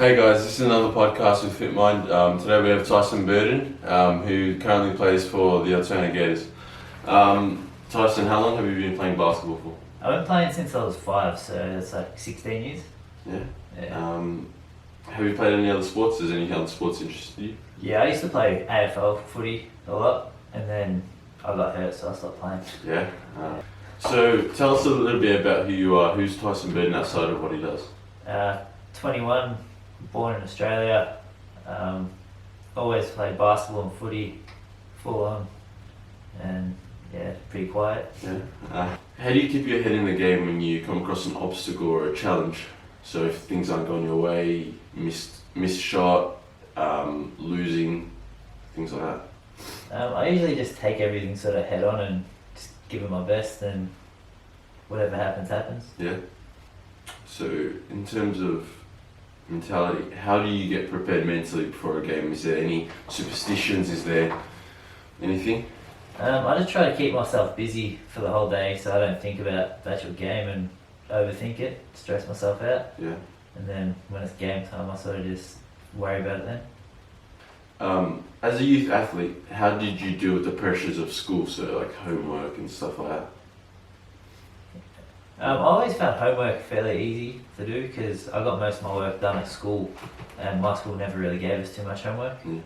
Hey guys, this is another podcast with FitMind. Today we have Tyson Burton, who currently plays for the Altona Gators. Tyson, how long have you been playing basketball for? I've been playing since I was 5, so that's like 16 years. Yeah. Have you played any other sports? Has any other sports interested you? Yeah, I used to play AFL footy a lot, and then I got hurt, so I stopped playing. Yeah. So tell us a little bit about who you are. Who's Tyson Burton outside of what he does? 21, born in Australia. Always played basketball and footy, full on, and yeah, pretty quiet. Yeah. How do you keep your head in the game when you come across an obstacle or a challenge? So if things aren't going your way, missed shot, losing, things like that. I usually just take everything sort of head on and just give it my best, and whatever happens, happens. Yeah. So in terms of mentality, how do you get prepared mentally before a game? Is there any superstitions? Is there anything? I just try to keep myself busy for the whole day, so I don't think about the actual game and overthink it, stress myself out. Yeah. And then when it's game time, I sort of just worry about it then. As a youth athlete, how did you deal with the pressures of school, so like homework and stuff like that? I always found homework fairly easy to do because I got most of my work done at school, and my school never really gave us too much homework. Yeah.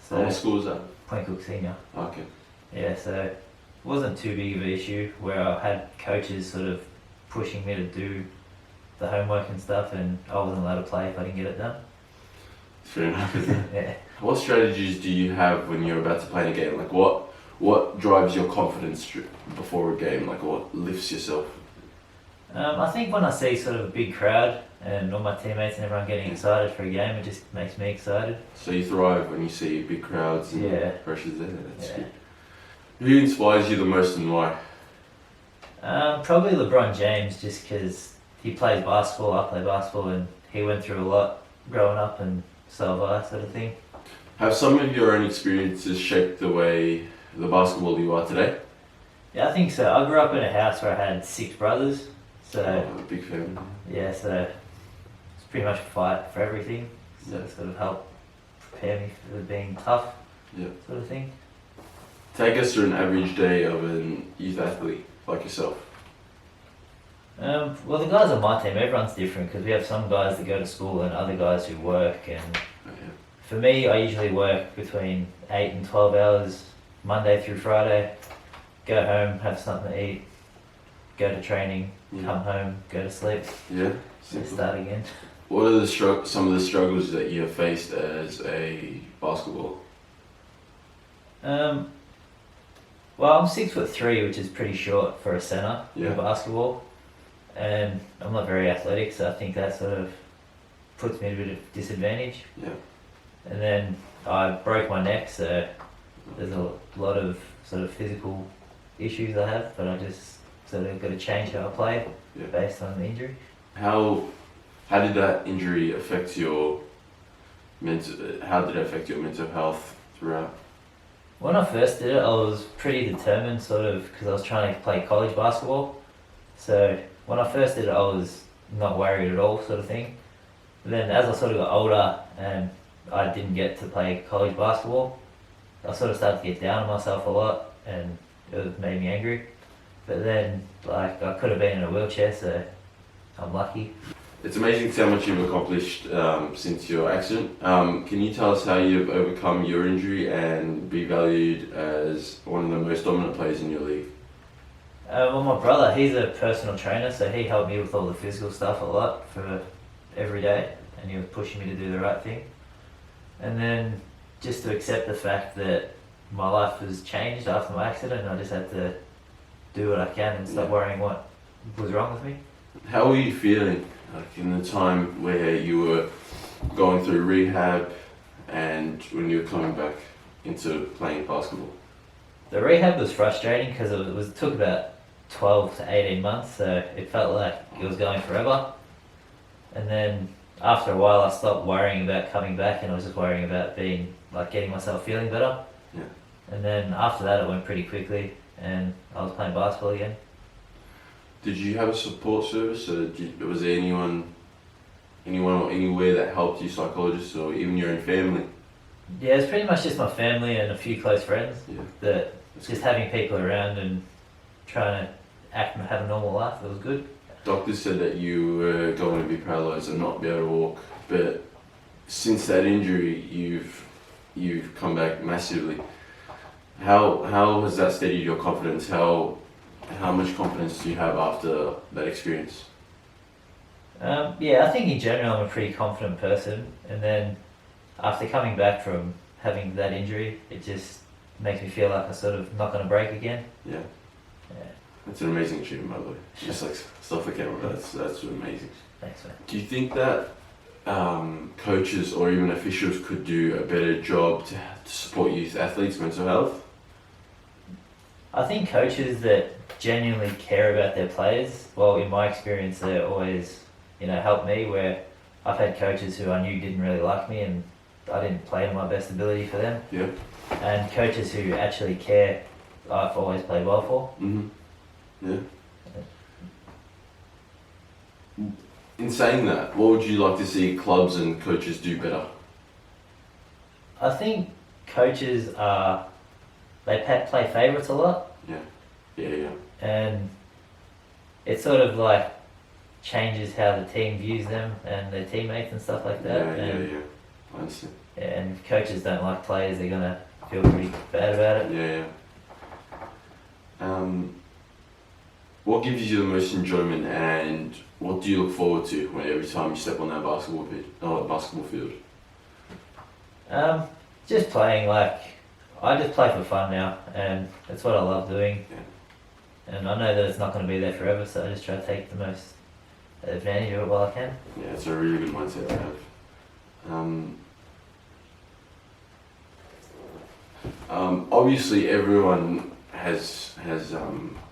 So What school was that? Point Cook Senior. Okay. Yeah, so it wasn't too big of an issue where I had coaches sort of pushing me to do the homework and stuff, and I wasn't allowed to play if I didn't get it done. Fair enough, isn't it? Yeah. What strategies do you have when you're about to play in a game? Like what drives your confidence before a game? Like what lifts yourself? I think when I see sort of a big crowd and all my teammates and everyone getting excited for a game, it just makes me excited. So you thrive when you see big crowds and Yeah. pressures there. That's Yeah. good. Who inspires you the most and why? Probably LeBron James, just because he plays basketball, I play basketball, and he went through a lot growing up, and so have I, sort of thing. Have some of your own experiences shaped the way the basketball you are today? Yeah, I think so. I grew up in a house where I had 6 brothers, so A big family. yeah, so it's pretty much a fight for everything. So it sort of helped prepare me for being tough, Yeah. sort of thing. Take us through an average day of an youth athlete like yourself. Well, the guys on my team, everyone's different because we have some guys that go to school and other guys who work. And Yeah. for me, I usually work between 8 and 12 hours, Monday through Friday. Go home, have something to eat, go to training, Yeah. come home, go to sleep, Yeah. and Simple. start again. What are some of the struggles that you have faced as a basketballer? Well, I'm 6'3", which is pretty short for a centre Yeah. in basketball, and I'm not very athletic, so I think that sort of puts me at a bit of disadvantage. Yeah. And then I broke my neck, so there's a lot of sort of physical issues I have, but I just sort of got to change how I play Yeah. based on the injury. How did that injury affect your mental health throughout? When I first did it, I was pretty determined, sort of, because I was trying to play college basketball. So when I first did it, I was not worried at all, sort of thing. But then as I sort of got older and I didn't get to play college basketball, I sort of started to get down on myself a lot, and it made me angry. But then, like, I could have been in a wheelchair, so I'm lucky. It's amazing to see how much you've accomplished since your accident. Can you tell us how you've overcome your injury and be valued as one of the most dominant players in your league? Well, my brother, he's a personal trainer, so he helped me with all the physical stuff a lot for every day, and he was pushing me to do the right thing. And then just to accept the fact that my life was changed after my accident, I just had to do what I can and stop worrying what was wrong with me. How were you feeling, like in the time where you were going through rehab and when you were coming back into playing basketball? The rehab was frustrating because it took about 12 to 18 months, so it felt like it was going forever. And then after a while, I stopped worrying about coming back, and I was just worrying about getting myself feeling better. Yeah. And then after that, it went pretty quickly, and I was playing basketball again. Did you have a support service, or was there anyone anyone or anywhere that helped you, psychologists or even your own family? Yeah, it's pretty much just my family and a few close friends. Yeah. That That's just good. having people around and trying to act and have a normal life. It was good. Doctors said that you were going to be paralysed and not be able to walk, but since that injury, you've come back massively. How has that steadied your confidence? How much confidence do you have after that experience? Yeah, I think in general I'm a pretty confident person, and then after coming back from having that injury, it just makes me feel like I'm sort of not going to break again. Yeah. Yeah. That's an amazing achievement, by the way. Just like stuff like camera, that's amazing. Thanks, man. Do you think that coaches or even officials could do a better job to support youth athletes' mental health? I think coaches that genuinely care about their players, well, in my experience, they always, help me, where I've had coaches who I knew didn't really like me and I didn't play to my best ability for them. Yeah. And coaches who actually care, I've always played well for. Mhm. Yeah. In saying that, what would you like to see clubs and coaches do better? I think coaches play favourites a lot, Yeah. and it sort of like changes how the team views them and their teammates and stuff like that. Yeah. I understand. And if coaches don't like players, they're gonna feel pretty bad about it. Yeah. What gives you the most enjoyment, and what do you look forward to when every time you step on that basketball field? Just playing, I just play for fun now, and that's what I love doing. Yeah. And I know that it's not going to be there forever, so I just try to take the most advantage of it while I can. Yeah, it's a really good mindset to have. Obviously, everyone has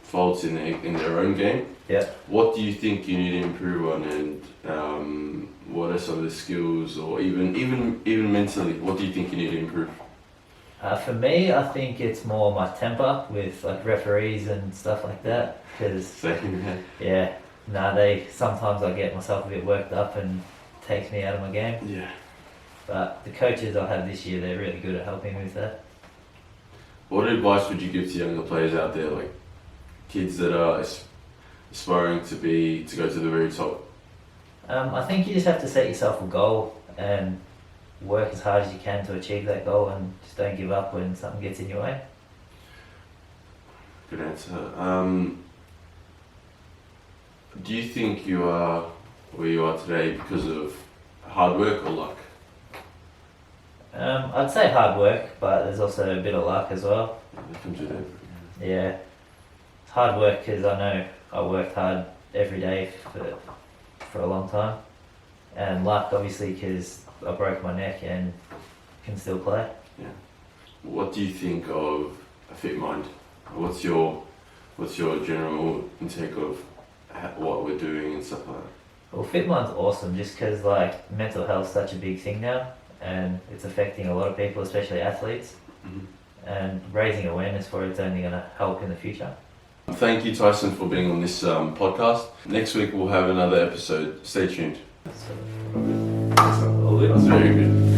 faults in their own game. Yeah. What do you think you need to improve on, and what are some of the skills, or even mentally, what do you think you need to improve? For me, I think it's more my temper with referees and stuff like that. Because Same. sometimes I get myself a bit worked up and takes me out of my game. Yeah. But the coaches I have this year, they're really good at helping me with that. What advice would you give to younger players out there, like kids that are aspiring to go to the very top? I think you just have to set yourself a goal and work as hard as you can to achieve that goal, and just don't give up when something gets in your way. Good answer. Do you think you are where you are today because of hard work or luck? I'd say hard work, but there's also a bit of luck as well. That comes with it. Yeah, it's hard work because I know I worked hard every day for a long time, and luck obviously because I broke my neck and can still play. What do you think of a fit mind? What's your general intake of what we're doing and stuff like that? Well, fit mind's awesome just because mental health's such a big thing now, and it's affecting a lot of people, especially athletes. Mhm. And raising awareness for it's only going to help in the future. Thank you, Tyson, for being on this podcast. Next week we'll have another episode. Stay tuned. All good. That's very good.